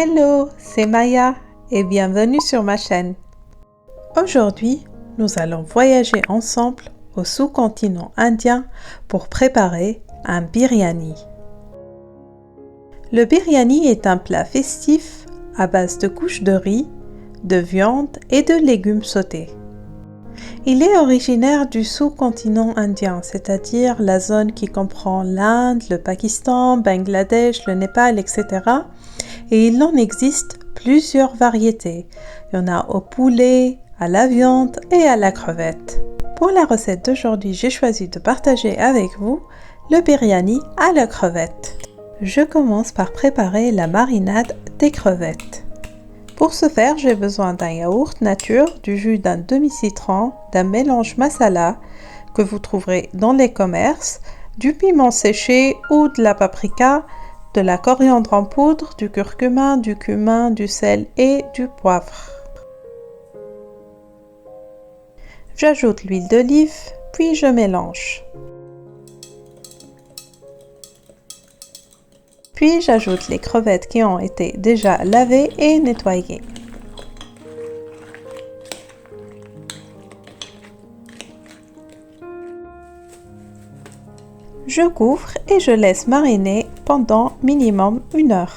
Hello, c'est Maya et bienvenue sur ma chaîne. Aujourd'hui, nous allons voyager ensemble au sous-continent indien pour préparer un biryani. Le biryani est un plat festif à base de couches de riz, de viande et de légumes sautés. Il est originaire du sous-continent indien, c'est-à-dire la zone qui comprend l'Inde, le Pakistan, Bangladesh, le Népal, etc. Et il en existe plusieurs variétés. Il y en a au poulet, à la viande et à la crevette. Pour la recette d'aujourd'hui, j'ai choisi de partager avec vous le biryani à la crevette. Je commence par préparer la marinade des crevettes. Pour ce faire, j'ai besoin d'un yaourt nature, du jus d'un demi-citron, d'un mélange masala que vous trouverez dans les commerces, du piment séché ou de la paprika, de la coriandre en poudre, du curcuma, du cumin, du sel et du poivre. J'ajoute l'huile d'olive, puis je mélange. Puis j'ajoute les crevettes qui ont été déjà lavées et nettoyées. Je couvre et je laisse mariner pendant minimum 1 heure.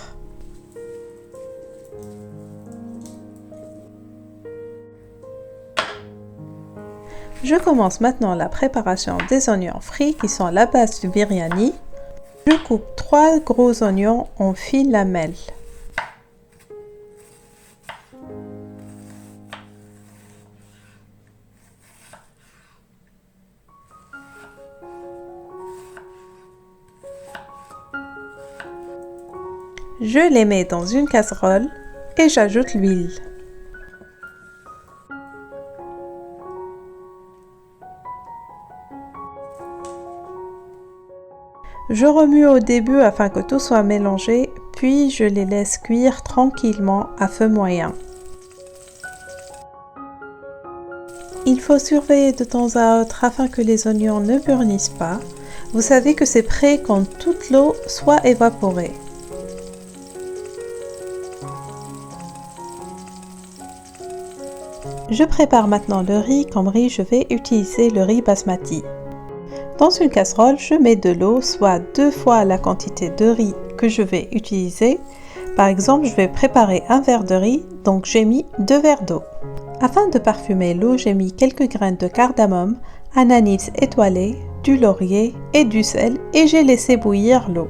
Je commence maintenant la préparation des oignons frits qui sont la base du biryani. Je coupe 3 gros oignons en fines lamelles. Je les mets dans une casserole et j'ajoute l'huile. Je remue au début afin que tout soit mélangé, puis je les laisse cuire tranquillement à feu moyen. Il faut surveiller de temps à autre afin que les oignons ne burnissent pas. Vous savez que c'est prêt quand toute l'eau soit évaporée. Je prépare maintenant le riz. Comme riz, je vais utiliser le riz basmati. Dans une casserole, je mets de l'eau, soit 2 fois la quantité de riz que je vais utiliser. Par exemple, je vais préparer un verre de riz, donc j'ai mis 2 verres d'eau. Afin de parfumer l'eau, j'ai mis quelques graines de cardamome, un anis étoilé, du laurier et du sel et j'ai laissé bouillir l'eau.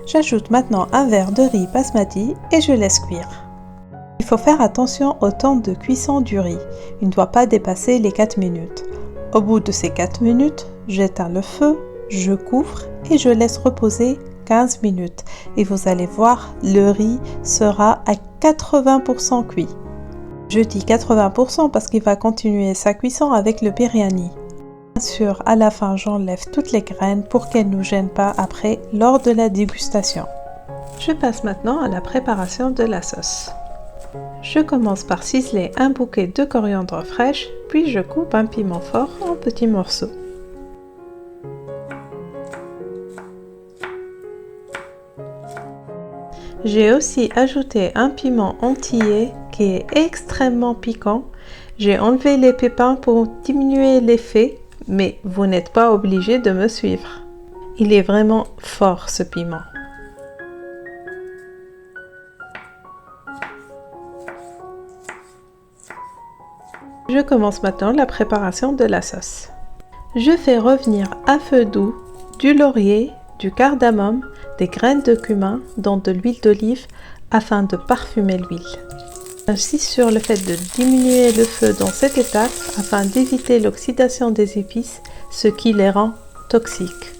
J'ajoute maintenant un verre de riz basmati et je laisse cuire. Il faut faire attention au temps de cuisson du riz. Il ne doit pas dépasser les 4 minutes. Au bout de ces 4 minutes, j'éteins le feu, je couvre et je laisse reposer 15 minutes. Et vous allez voir, le riz sera à 80% cuit. Je dis 80% parce qu'il va continuer sa cuisson avec le biryani. Bien sûr, à la fin, j'enlève toutes les graines pour qu'elles ne nous gênent pas après lors de la dégustation. Je passe maintenant à la préparation de la sauce. Je commence par ciseler un bouquet de coriandre fraîche, puis je coupe un piment fort en petits morceaux. J'ai aussi ajouté un piment entier qui est extrêmement piquant. J'ai enlevé les pépins pour diminuer l'effet, mais vous n'êtes pas obligé de me suivre. Il est vraiment fort ce piment. Je commence maintenant la préparation de la sauce. Je fais revenir à feu doux du laurier, du cardamome, des graines de cumin dans de l'huile d'olive afin de parfumer l'huile. J'insiste sur le fait de diminuer le feu dans cette étape afin d'éviter l'oxydation des épices, ce qui les rend toxiques.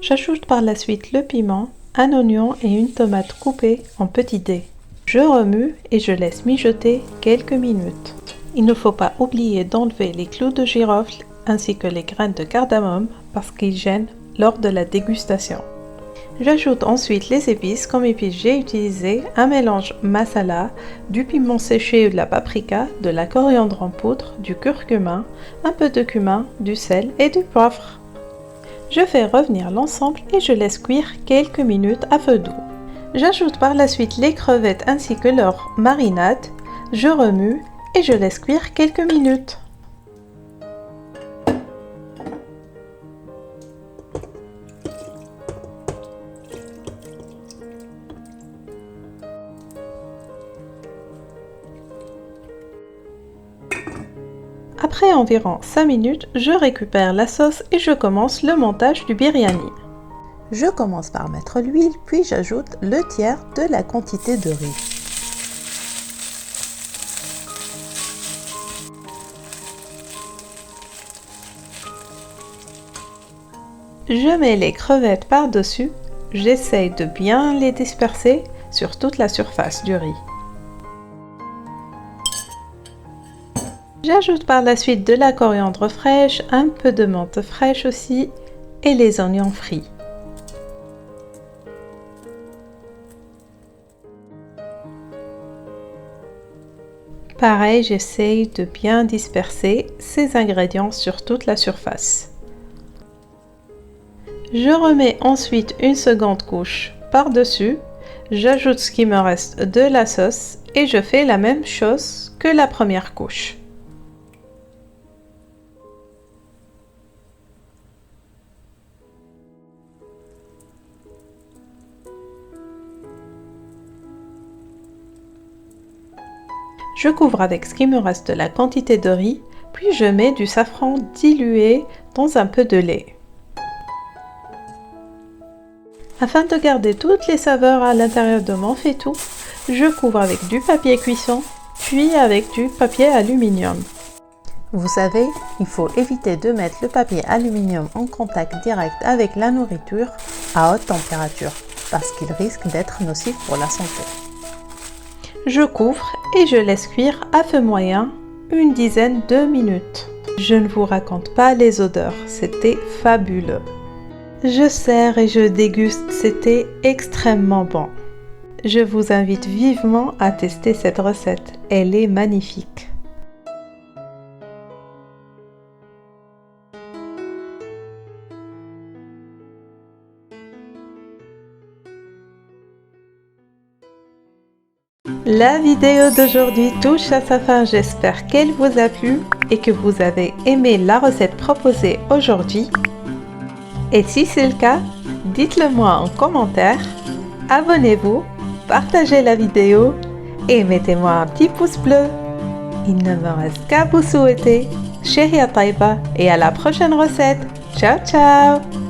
J'ajoute par la suite le piment, un oignon et une tomate coupée en petits dés. Je remue et je laisse mijoter quelques minutes. Il ne faut pas oublier d'enlever les clous de girofle ainsi que les graines de cardamome parce qu'ils gênent lors de la dégustation. J'ajoute ensuite les épices. Comme épices, j'ai utilisé un mélange masala, du piment séché ou de la paprika, de la coriandre en poudre, du curcuma, un peu de cumin, du sel et du poivre. Je fais revenir l'ensemble et je laisse cuire quelques minutes à feu doux. J'ajoute par la suite les crevettes ainsi que leur marinade. Je remue et je laisse cuire quelques minutes. Après environ 5 minutes, je récupère la sauce et je commence le montage du biryani. Je commence par mettre l'huile, puis j'ajoute le tiers de la quantité de riz. Je mets les crevettes par-dessus. J'essaye de bien les disperser sur toute la surface du riz. J'ajoute par la suite de la coriandre fraîche, un peu de menthe fraîche aussi et les oignons frits. Pareil, j'essaye de bien disperser ces ingrédients sur toute la surface. Je remets ensuite une seconde couche par-dessus. J'ajoute ce qui me reste de la sauce et je fais la même chose que la première couche. Je couvre avec ce qui me reste de la quantité de riz, puis je mets du safran dilué dans un peu de lait. Afin de garder toutes les saveurs à l'intérieur de mon faitout, je couvre avec du papier cuisson, puis avec du papier aluminium. Vous savez, il faut éviter de mettre le papier aluminium en contact direct avec la nourriture à haute température, parce qu'il risque d'être nocif pour la santé. Je couvre et je laisse cuire à feu moyen une dizaine de minutes. Je ne vous raconte pas les odeurs, c'était fabuleux. Je sers et je déguste, c'était extrêmement bon. Je vous invite vivement à tester cette recette, elle est magnifique. La vidéo d'aujourd'hui touche à sa fin, j'espère qu'elle vous a plu et que vous avez aimé la recette proposée aujourd'hui. Et si c'est le cas, dites-le moi en commentaire, abonnez-vous, partagez la vidéo et mettez-moi un petit pouce bleu. Il ne me reste qu'à vous souhaiter Shehia Taiba et à la prochaine recette. Ciao ciao!